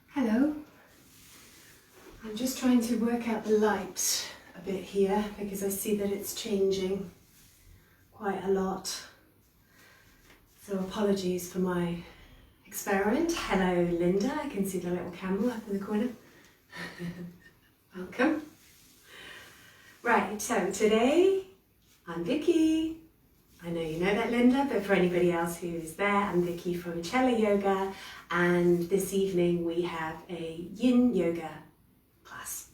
Hello. I'm just trying to work out the light a bit here because I see that it's changing quite a lot. So apologies for my experiment. Hello Linda, I can see the little camel up in the corner. Welcome. Right, so today I'm Vicky. I know you know that, Linda, but for anybody else who is there, I'm Vicky from Yoga, and this evening we have a Yin Yoga class,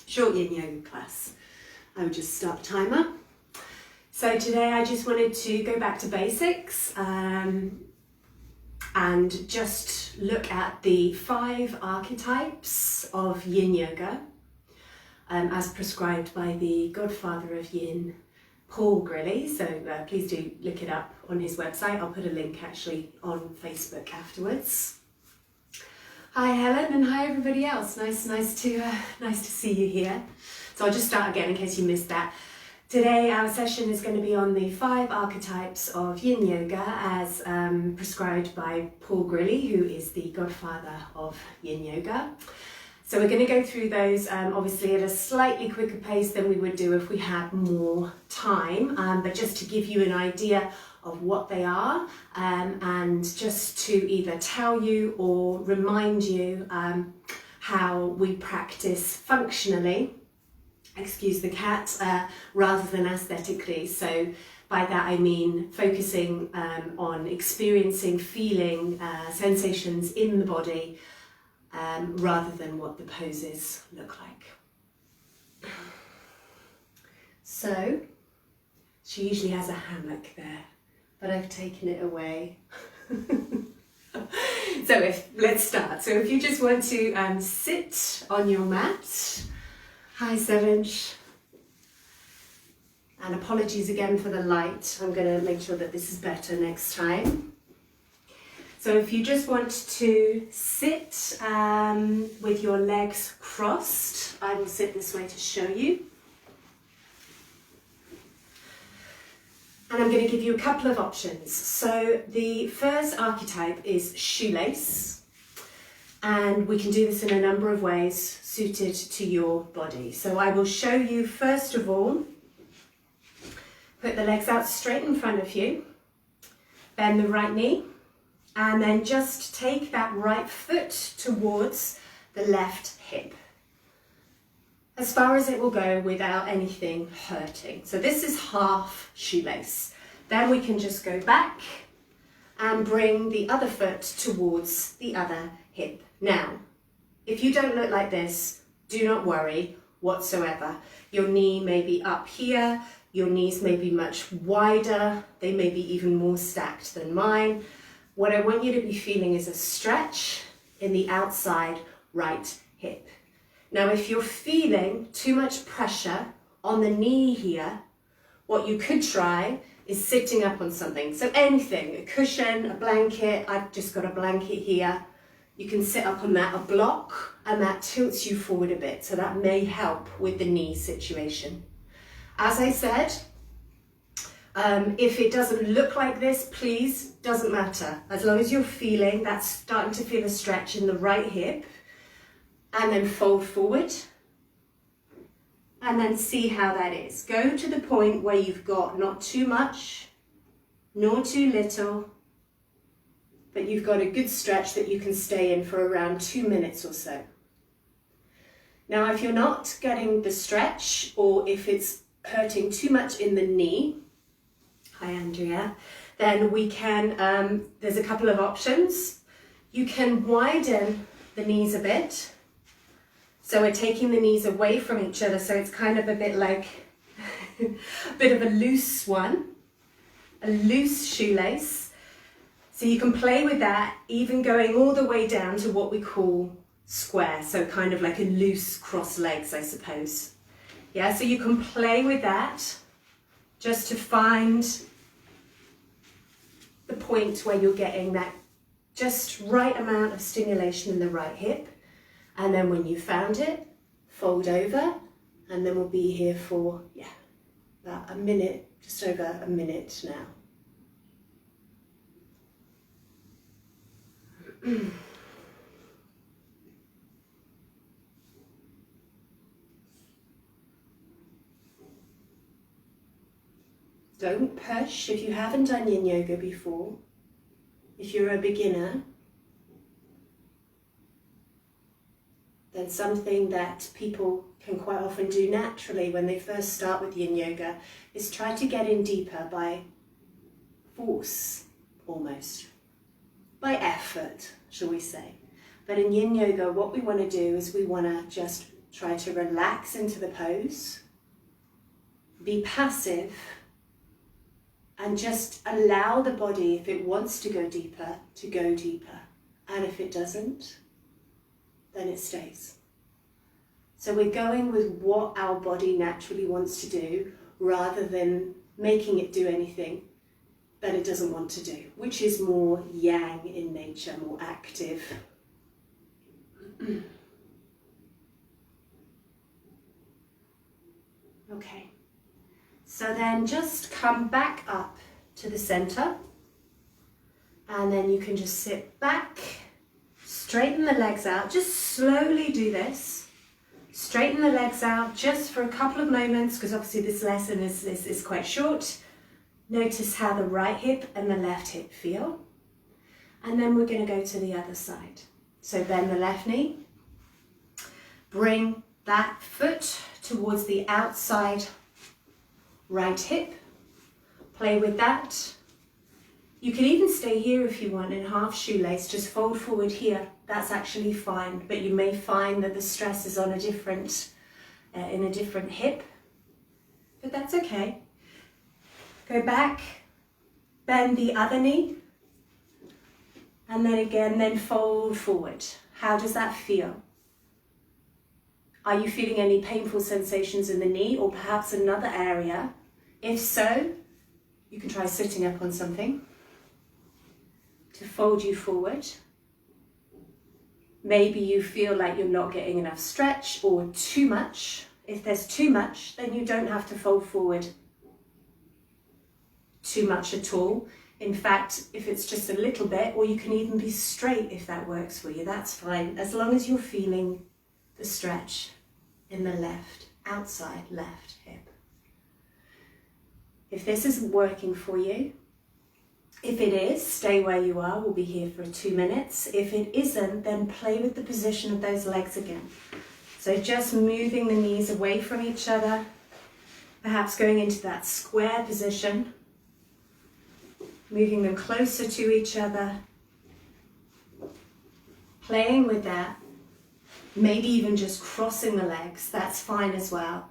short Yin Yoga class. I will just start the timer. So today I just wanted to go back to basics and just look at the 5 archetypes of Yin Yoga as prescribed by the godfather of Yin, Paul Grilly, so please do look it up on his website. I'll put a link actually on Facebook afterwards. Hi Helen, and hi everybody else. Nice to see you here. So I'll just start again in case you missed that. Today our session is going to be on the 5 archetypes of Yin Yoga as prescribed by Paul Grilly, who is the godfather of Yin Yoga. So we're going to go through those obviously at a slightly quicker pace than we would do if we had more time, but just to give you an idea of what they are and just to either tell you or remind you how we practice functionally, excuse the cat, rather than aesthetically. So by that I mean focusing on experiencing, feeling sensations in the body, rather than what the poses look like. So, she usually has a hammock there, but I've taken it away. So let's start. So if you just want to sit on your mat. Hi Sevinch. And apologies again for the light. I'm going to make sure that this is better next time. So if you just want to sit with your legs crossed, I will sit this way to show you. And I'm going to give you a couple of options. So the first archetype is shoelace, and we can do this in a number of ways suited to your body. So I will show you first of all, put the legs out straight in front of you, bend the right knee, and then just take that right foot towards the left hip, as far as it will go without anything hurting. So this is half shoelace. Then we can just go back and bring the other foot towards the other hip. Now, if you don't look like this, do not worry whatsoever. Your knee may be up here, your knees may be much wider, they may be even more stacked than mine. What I want you to be feeling is a stretch in the outside right hip. Now, if you're feeling too much pressure on the knee here, what you could try is sitting up on something. So anything, a cushion, a blanket. I've just got a blanket here. You can sit up on that, a block, and that tilts you forward a bit. So that may help with the knee situation. As I said, if it doesn't look like this, please, doesn't matter. As long as you're feeling, that's starting to feel a stretch in the right hip, and then fold forward, and then see how that is. Go to the point where you've got not too much, nor too little, but you've got a good stretch that you can stay in for around 2 minutes or so. Now, if you're not getting the stretch, or if it's hurting too much in the knee, hi Andrea, then we can, there's a couple of options. You can widen the knees a bit. So we're taking the knees away from each other, so it's kind of a bit like a bit of a loose one, a loose shoelace. So you can play with that, even going all the way down to what we call square, so kind of like a loose cross legs, I suppose. Yeah, so you can play with that just to find the point where you're getting that just right amount of stimulation in the right hip. And then when you found it, fold over, and then we'll be here for, about a minute, just over a minute now. Don't push if you haven't done Yin Yoga before. If you're a beginner, then something that people can quite often do naturally when they first start with Yin Yoga is try to get in deeper by force, almost. By effort, shall we say. But in Yin Yoga, what we want to do is we want to just try to relax into the pose, be passive, and just allow the body, if it wants to go deeper, to go deeper. And if it doesn't, then it stays. So we're going with what our body naturally wants to do, rather than making it do anything that it doesn't want to do, which is more yang in nature, more active. Okay. So then just come back up to the center, and then you can just sit back, straighten the legs out, just slowly do this. Straighten the legs out just for a couple of moments, because obviously this lesson is quite short. Notice how the right hip and the left hip feel. And then we're going to go to the other side. So bend the left knee, bring that foot towards the outside right hip, play with that. You can even stay here if you want in half shoelace, just fold forward here, that's actually fine, but you may find that the stress is on a different, in a different hip, but that's okay. Go back, bend the other knee, and then again, then fold forward. How does that feel? Are you feeling any painful sensations in the knee or perhaps another area? If so, you can try sitting up on something to fold you forward. Maybe you feel like you're not getting enough stretch or too much. If there's too much, then you don't have to fold forward too much at all. In fact, if it's just a little bit, or you can even be straight if that works for you, that's fine, as long as you're feeling the stretch in the left, outside left hip. If this isn't working for you, if it is, stay where you are, we'll be here for 2 minutes. If it isn't, then play with the position of those legs again. So just moving the knees away from each other, perhaps going into that square position, moving them closer to each other, playing with that, maybe even just crossing the legs, that's fine as well.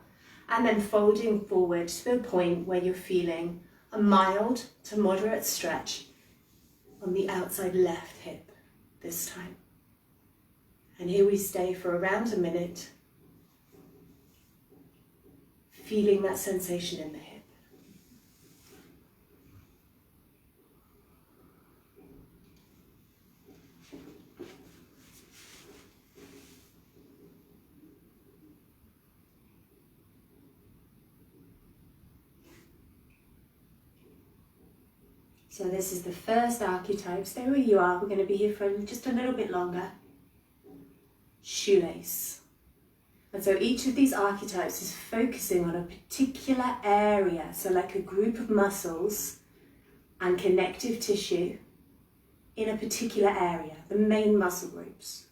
And then folding forward to the point where you're feeling a mild to moderate stretch on the outside left hip this time. And here we stay for around a minute, feeling that sensation in the hip. So this is the first archetype. Stay where you are. We're going to be here for just a little bit longer. Shoelace. And so each of these archetypes is focusing on a particular area. So like a group of muscles and connective tissue in a particular area, the main muscle groups.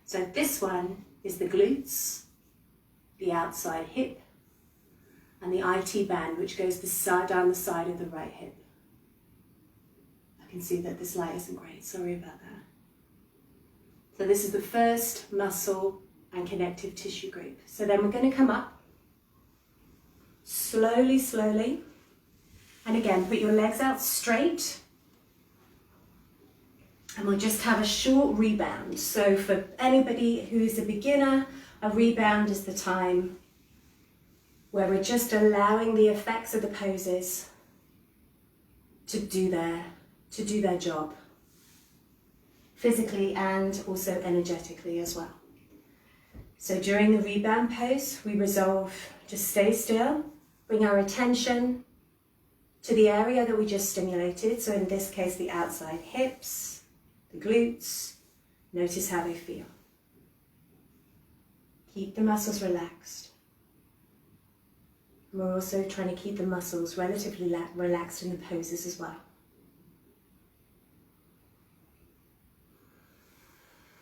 So this one is the glutes, the outside hip, and the IT band, which goes down the side of the right hip. I can see that this light isn't great, sorry about that. So this is the first muscle and connective tissue group. So then we're going to come up, slowly, slowly, and again, put your legs out straight, and we'll just have a short rebound. So for anybody who's a beginner, a rebound is the time where we're just allowing the effects of the poses to do their job, physically and also energetically as well. So during the rebound pose, we resolve, just stay still, bring our attention to the area that we just stimulated. So in this case, the outside hips, the glutes. Notice how they feel. Keep the muscles relaxed. We're also trying to keep the muscles relatively relaxed in the poses as well.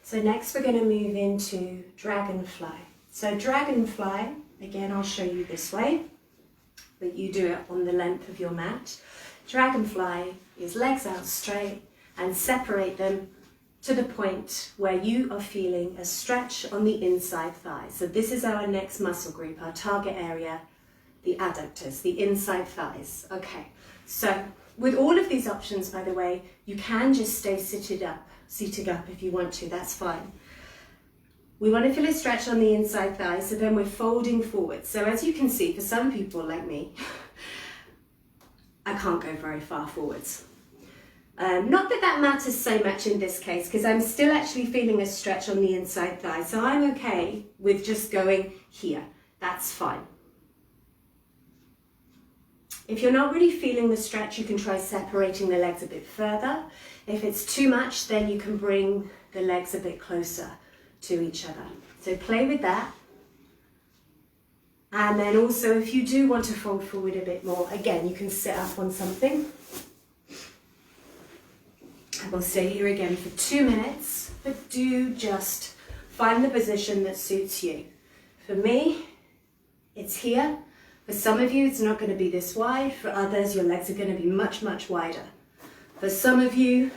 So next we're going to move into dragonfly. So dragonfly, again I'll show you this way, but you do it on the length of your mat. Dragonfly is legs out straight and separate them to the point where you are feeling a stretch on the inside thigh. So this is our next muscle group, our target area, the adductors, the inside thighs. Okay, so with all of these options, by the way, you can just stay seated up if you want to, that's fine. We want to feel a stretch on the inside thigh, so then we're folding forward. So as you can see, for some people like me, I can't go very far forwards. Not that that matters so much in this case, because I'm still actually feeling a stretch on the inside thigh, so I'm okay with just going here. That's fine. If you're not really feeling the stretch, you can try separating the legs a bit further. If it's too much, then you can bring the legs a bit closer to each other. So play with that. And then also, if you do want to fold forward a bit more, again, you can sit up on something. I will stay here again for 2 minutes, but do just find the position that suits you. For me, it's here. For some of you, it's not going to be this wide. For others, your legs are going to be much, much wider. For some of you,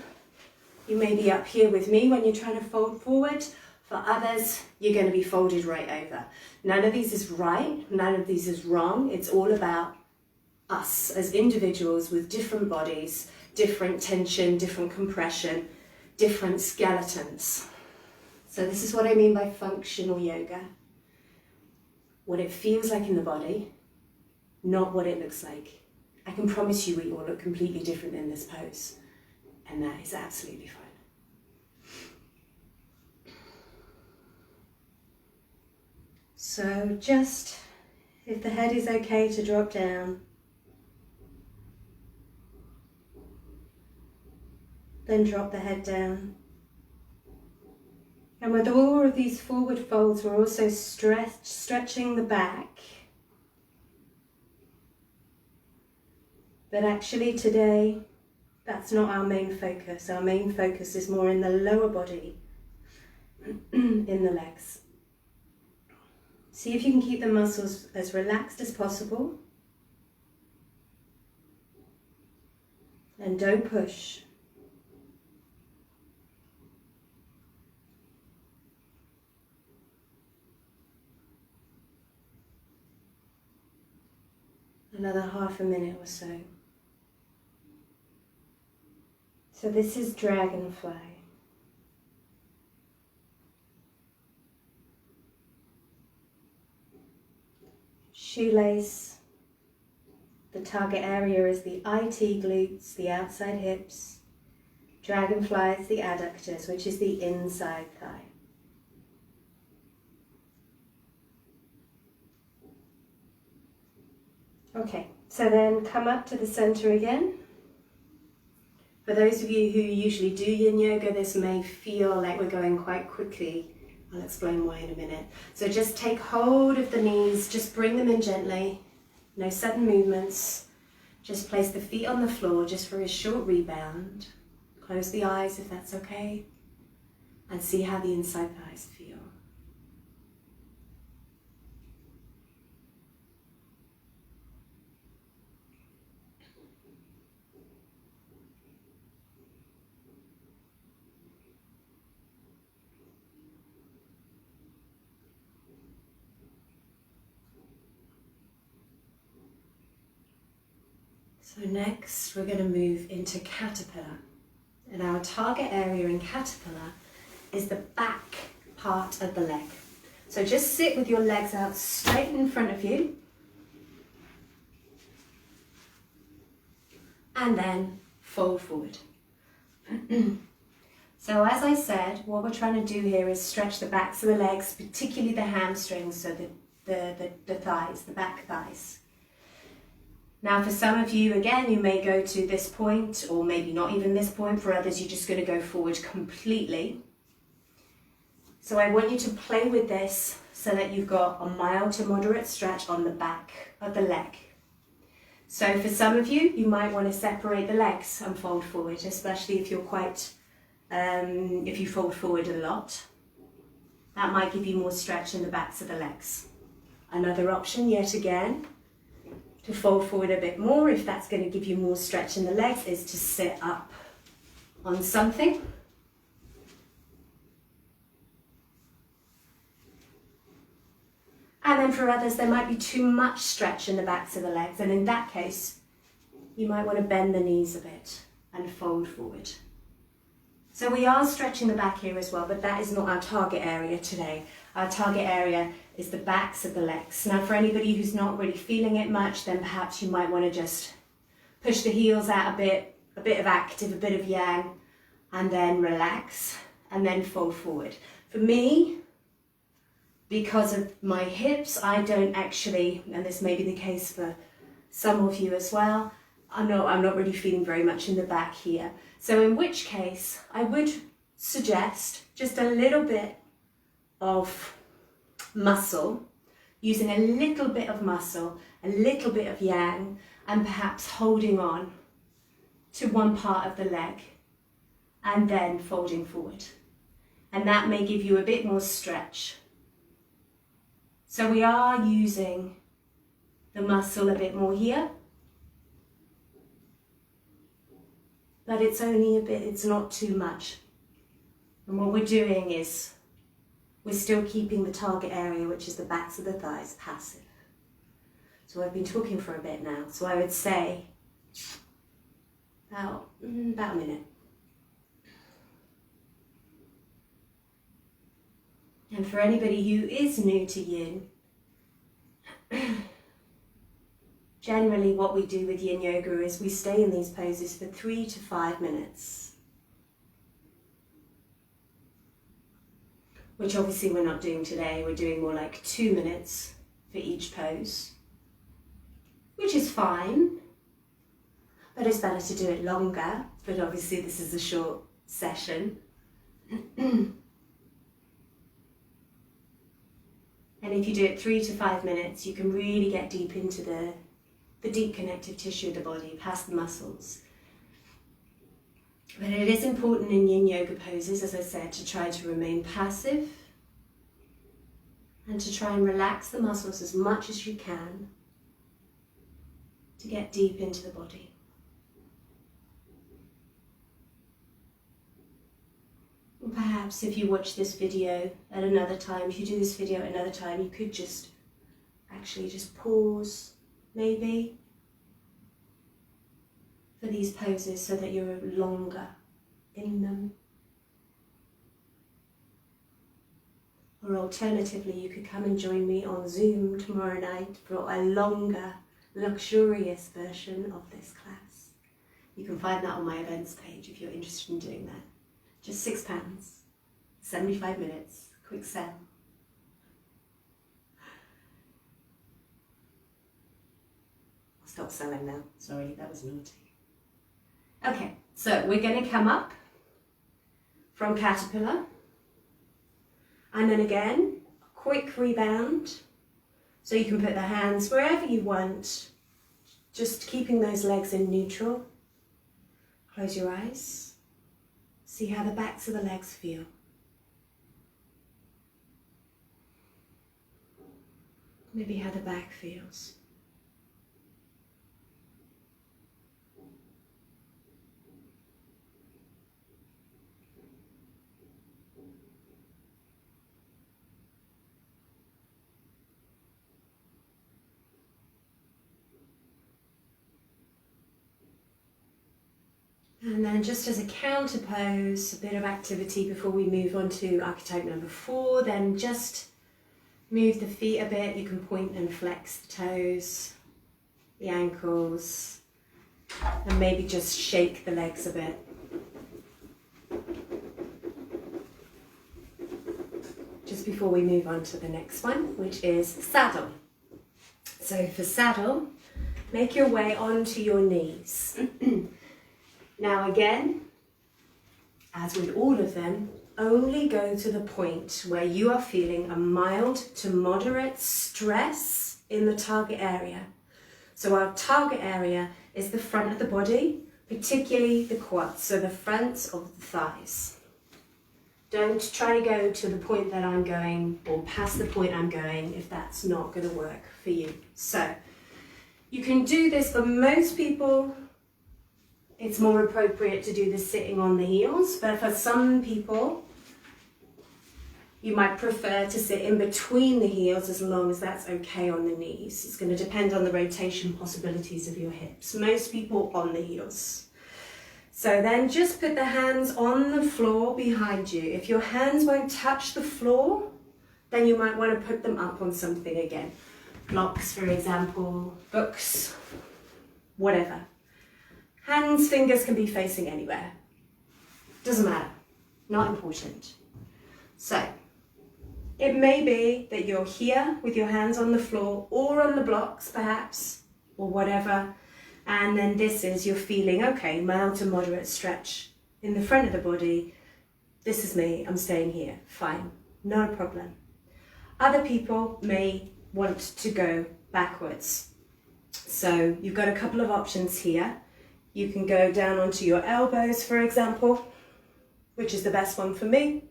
you may be up here with me when you're trying to fold forward. For others, you're going to be folded right over. None of these is right. None of these is wrong. It's all about us as individuals with different bodies, different tension, different compression, different skeletons. So this is what I mean by functional yoga. What it feels like in the body, not what it looks like. I can promise you we all look completely different in this pose, and that is absolutely fine. So just, if the head is okay to drop down, then drop the head down. And with all of these forward folds, we're also stretching the back. But actually today, that's not our main focus. Our main focus is more in the lower body, in the legs. See if you can keep the muscles as relaxed as possible. And don't push. Another half a minute or so. So this is dragonfly. Shoelace. The target area is the IT glutes, the outside hips. Dragonfly is the adductors, which is the inside thigh. Okay, so then come up to the center again. For those of you who usually do Yin Yoga, this may feel like we're going quite quickly. I'll explain why in a minute. So just take hold of the knees, just bring them in gently. No sudden movements. Just place the feet on the floor just for a short rebound. Close the eyes if that's okay. And see how the inside thighs feel. So next we're going to move into caterpillar. And our target area in caterpillar is the back part of the leg. So just sit with your legs out straight in front of you. And then fold forward. So as I said, what we're trying to do here is stretch the backs of the legs, particularly the hamstrings, so the thighs, the back thighs. Now for some of you, again, you may go to this point, or maybe not even this point. For others, you're just going to go forward completely. So I want you to play with this so that you've got a mild to moderate stretch on the back of the leg. So for some of you, you might want to separate the legs and fold forward, especially if you're quite, if you fold forward a lot. That might give you more stretch in the backs of the legs. Another option, yet again, to fold forward a bit more, if that's going to give you more stretch in the legs, is to sit up on something. And then for others, there might be too much stretch in the backs of the legs, and in that case, you might want to bend the knees a bit and fold forward. So we are stretching the back here as well, but that is not our target area today. Our target area is the backs of the legs. Now for anybody who's not really feeling it much, then perhaps you might want to just push the heels out a bit of active, a bit of yang, and then relax, and then fold forward. For me, because of my hips, I don't actually, and this may be the case for some of you as well, I'm not really feeling very much in the back here. So in which case, I would suggest just a little bit of muscle, using a little bit of muscle, a little bit of yang, and perhaps holding on to one part of the leg and then folding forward. And that may give you a bit more stretch. So we are using the muscle a bit more here, but it's only a bit, it's not too much. And what we're doing is we're still keeping the target area, which is the backs of the thighs, passive. So I've been talking for a bit now, so I would say about a minute. And for anybody who is new to Yin, generally what we do with Yin Yoga is we stay in these poses for 3 to 5 minutes. Which obviously we're not doing today, we're doing more like 2 minutes for each pose. Which is fine, but it's better to do it longer, but obviously this is a short session. And if you do it 3 to 5 minutes, you can really get deep into the deep connective tissue of the body, past the muscles. But it is important in Yin Yoga poses, as I said, to try to remain passive and to try and relax the muscles as much as you can to get deep into the body. And perhaps if you watch this video at another time, if you do this video at another time, you could just actually just pause, maybe, for these poses so that you're longer in them. Or alternatively, you could come and join me on Zoom tomorrow night for a longer, luxurious version of this class. You can find that on my events page if you're interested in doing that. Just £6, 75 minutes, quick sell. I'll stop selling now, sorry, that was naughty. Okay, so we're going to come up from caterpillar, and then again, a quick rebound, so you can put the hands wherever you want, just keeping those legs in neutral. Close your eyes. See how the backs of the legs feel. Maybe how the back feels. And then just as a counter pose, a bit of activity before we move on to archetype number 4, then just move the feet a bit. You can point and flex the toes, the ankles, and maybe just shake the legs a bit. Just before we move on to the next one, which is saddle. So for saddle, make your way onto your knees. Now again, as with all of them, only go to the point where you are feeling a mild to moderate stress in the target area. So our target area is the front of the body, particularly the quads, so the fronts of the thighs. Don't try to go to the point that I'm going or past the point I'm going if that's not going to work for you. So you can do this. For most people, it's more appropriate to do this sitting on the heels, but for some people, you might prefer to sit in between the heels as long as that's okay on the knees. It's going to depend on the rotation possibilities of your hips. Most people on the heels. So then just put the hands on the floor behind you. If your hands won't touch the floor, then you might want to put them up on something again. Blocks, for example, books, whatever. Hands, fingers can be facing anywhere. Doesn't matter, not important. So, it may be that you're here with your hands on the floor or on the blocks perhaps, or whatever. And then this is, you're feeling, okay, mild to moderate stretch in the front of the body. This is me, I'm staying here, fine, not a problem. Other people may want to go backwards. So you've got a couple of options here. You can go down onto your elbows, for example, which is the best one for me.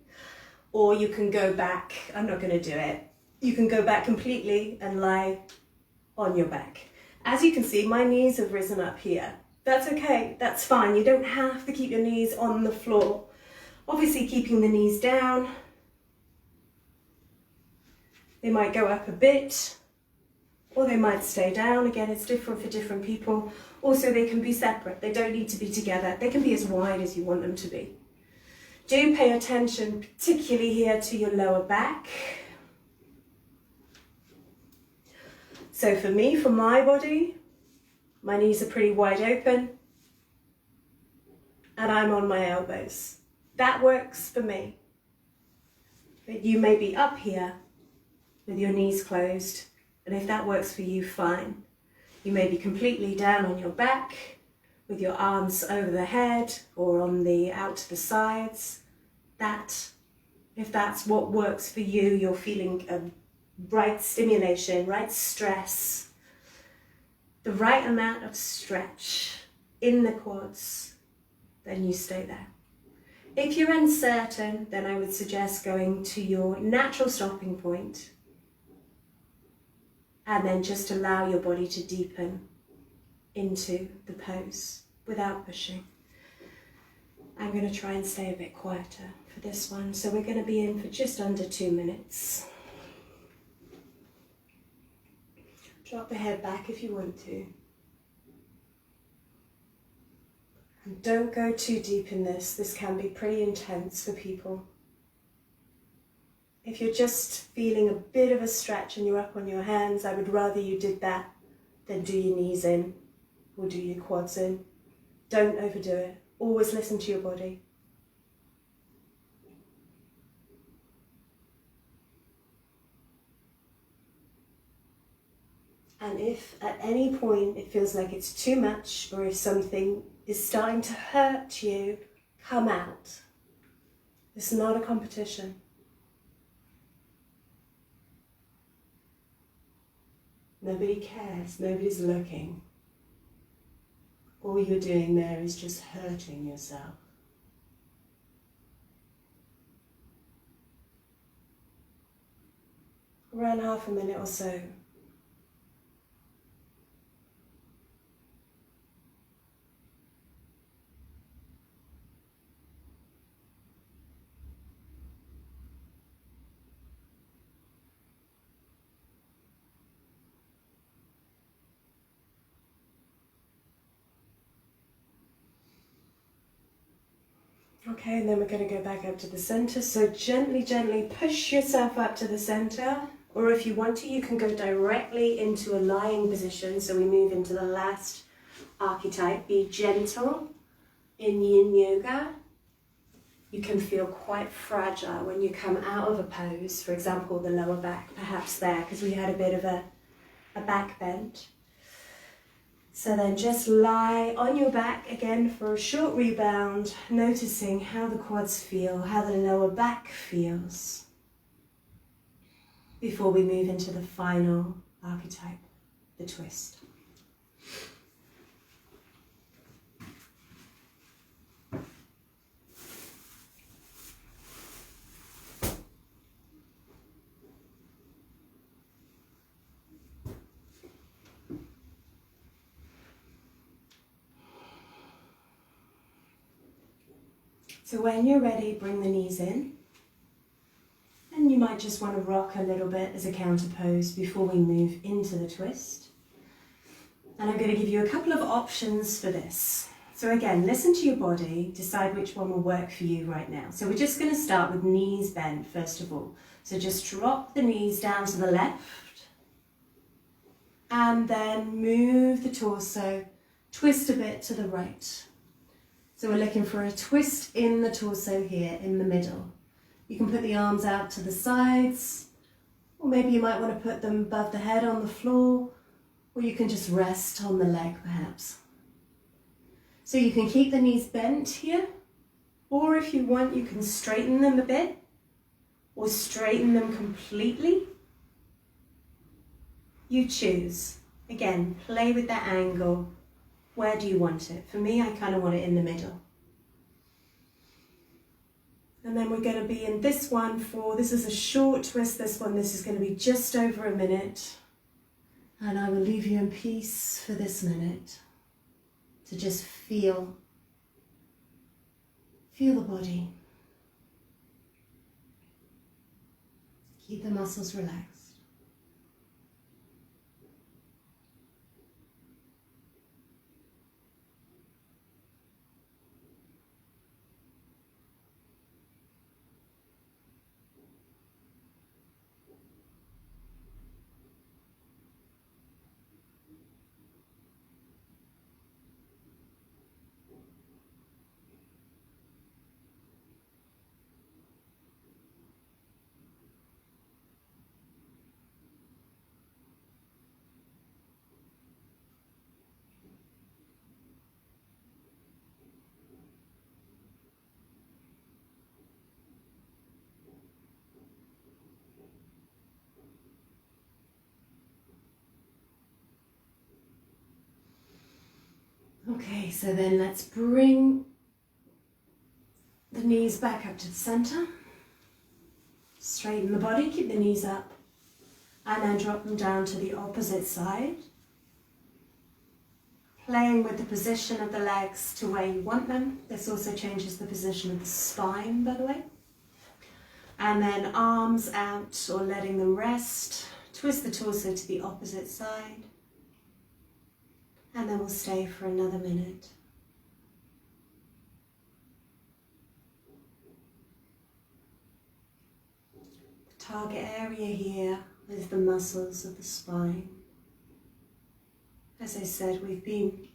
Or you can go back, I'm not going to do it. You can go back completely and lie on your back. As you can see, my knees have risen up here. That's okay, that's fine. You don't have to keep your knees on the floor. Obviously keeping the knees down. They might go up a bit, or they might stay down. Again, it's different for different people. Also, they can be separate. They don't need to be together. They can be as wide as you want them to be. Do pay attention, particularly here, to your lower back. So for me, for my body, my knees are pretty wide open and I'm on my elbows. That works for me. But you may be up here with your knees closed, and if that works for you, fine. You may be completely down on your back with your arms over the head or on the out to the sides. If that's what works for you, you're feeling a right stimulation, right stress, the right amount of stretch in the quads, then you stay there. If you're uncertain, then I would suggest going to your natural stopping point and then just allow your body to deepen into the pose without pushing. I'm going to try and stay a bit quieter for this one, so we're going to be in for just under 2 minutes. Drop the head back if you want to. And don't go too deep in this. This can be pretty intense for people. If you're just feeling a bit of a stretch and you're up on your hands, I would rather you did that than do your knees in or do your quads in. Don't overdo it. Always listen to your body. And if at any point it feels like it's too much, or if something is starting to hurt you, come out. It's not a competition. Nobody cares, nobody's looking. All you're doing there is just hurting yourself. Around half a minute or so. Okay, and then we're going to go back up to the center. So gently, gently push yourself up to the center. Or if you want to, you can go directly into a lying position. So we move into the last archetype. Be gentle in Yin Yoga. You can feel quite fragile when you come out of a pose. For example, the lower back, perhaps there, because we had a bit of a back bend. So then just lie on your back again for a short rebound, noticing how the quads feel, how the lower back feels, before we move into the final archetype, the twist. So when you're ready, bring the knees in. And you might just want to rock a little bit as a counter pose before we move into the twist. And I'm going to give you a couple of options for this. So again, listen to your body, decide which one will work for you right now. So we're just going to start with knees bent first of all. So just drop the knees down to the left. And then move the torso, twist a bit to the right. So we're looking for a twist in the torso here, in the middle. You can put the arms out to the sides, or maybe you might want to put them above the head on the floor, or you can just rest on the leg perhaps. So you can keep the knees bent here, or if you want, you can straighten them a bit, or straighten them completely. You choose. Again, play with that angle. Where do you want it? For me, I kind of want it in the middle. And then we're going to be in this one this is a short twist, this is going to be just over a minute. And I will leave you in peace for this minute to just feel the body. Keep the muscles relaxed. Okay, so then let's bring the knees back up to the center. Straighten the body, keep the knees up, and then drop them down to the opposite side. Playing with the position of the legs to where you want them. This also changes the position of the spine, by the way. And then arms out or letting them rest. Twist the torso to the opposite side. And then we'll stay for another minute. The target area here is the muscles of the spine. As I said, we've been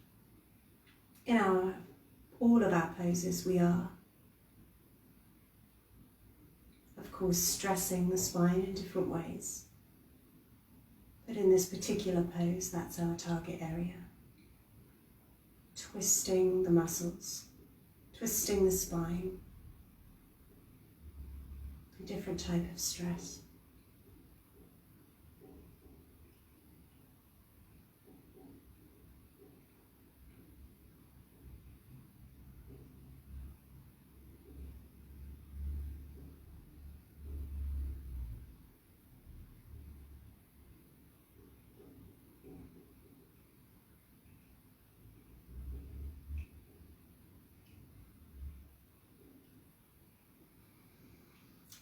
in all of our poses, we are, of course, stressing the spine in different ways. But in this particular pose, that's our target area. Twisting the muscles, twisting the spine, a different type of stress.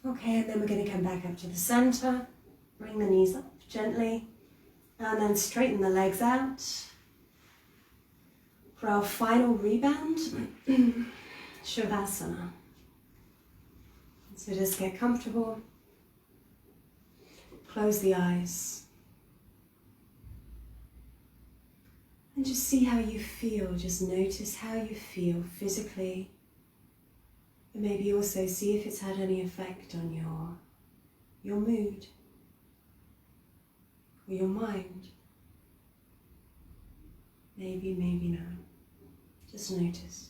Okay, and then we're going to come back up to the center, bring the knees up gently, and then straighten the legs out. For our final rebound, Shavasana. So just get comfortable, close the eyes, and just see how you feel. Just notice how you feel physically. And maybe also see if it's had any effect on your mood or your mind. Maybe, maybe not. Just notice.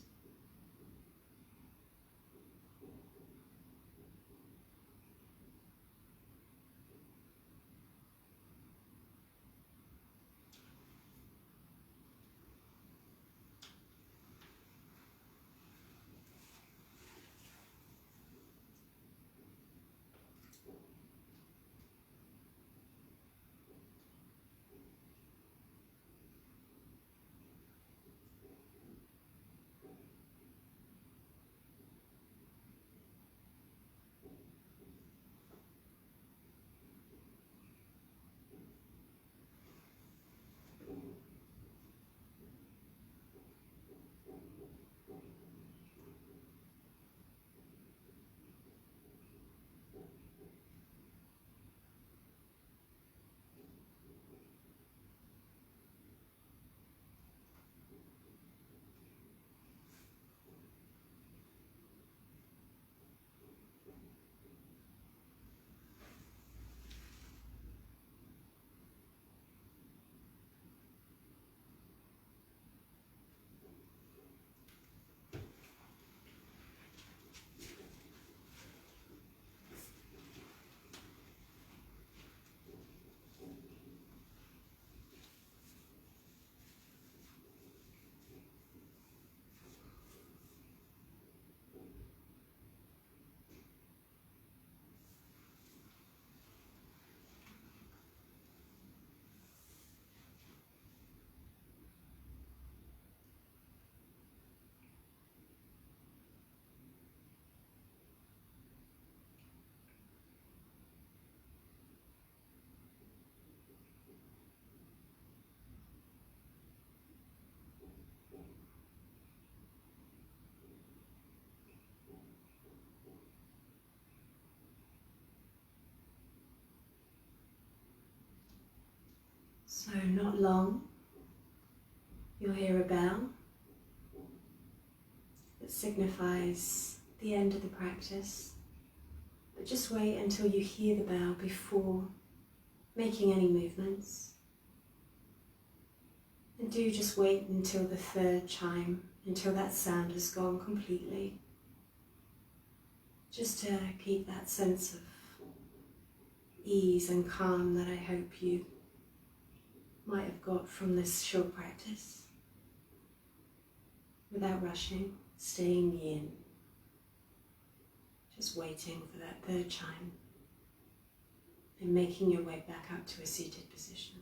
So not long, you'll hear a bell that signifies the end of the practice, but just wait until you hear the bell before making any movements. And do just wait until the third chime, until that sound has gone completely, just to keep that sense of ease and calm that I hope you might have got from this short practice, without rushing, staying yin, just waiting for that third chime and making your way back up to a seated position.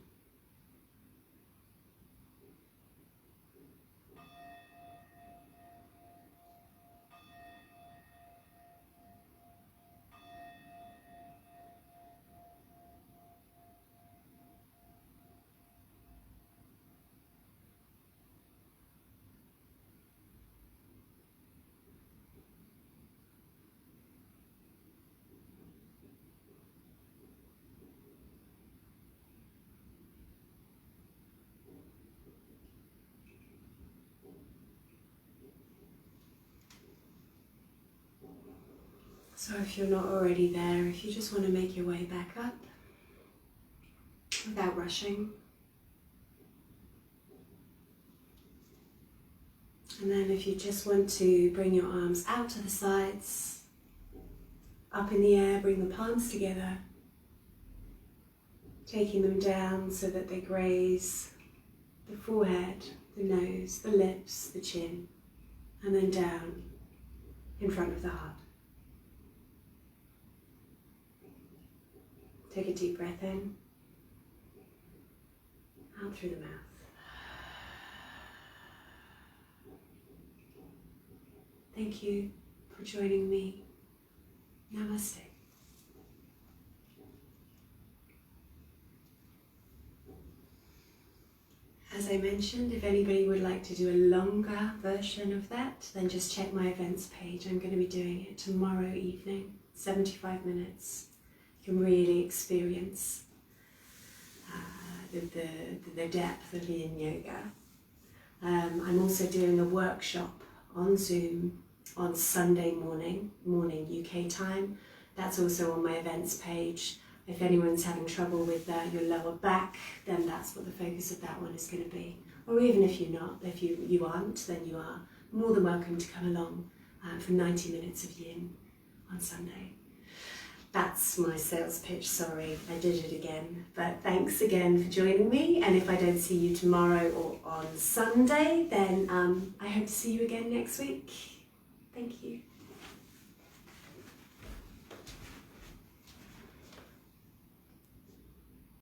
So if you're not already there, if you just want to make your way back up without rushing, and then if you just want to bring your arms out to the sides, up in the air, bring the palms together, taking them down so that they graze the forehead, the nose, the lips, the chin, and then down in front of the heart. Take a deep breath in, out through the mouth. Thank you for joining me. Namaste. As I mentioned, if anybody would like to do a longer version of that, then just check my events page. I'm going to be doing it tomorrow evening, 75 minutes. You can really experience the depth of Yin Yoga. I'm also doing a workshop on Zoom on Sunday morning UK time. That's also on my events page. If anyone's having trouble with your lower back, then that's what the focus of that one is going to be. or even if you're not, if you aren't, then you are more than welcome to come along for 90 minutes of Yin on Sunday. That's my sales pitch, sorry, I did it again. But thanks again for joining me, and if I don't see you tomorrow or on Sunday, then I hope to see you again next week. Thank you.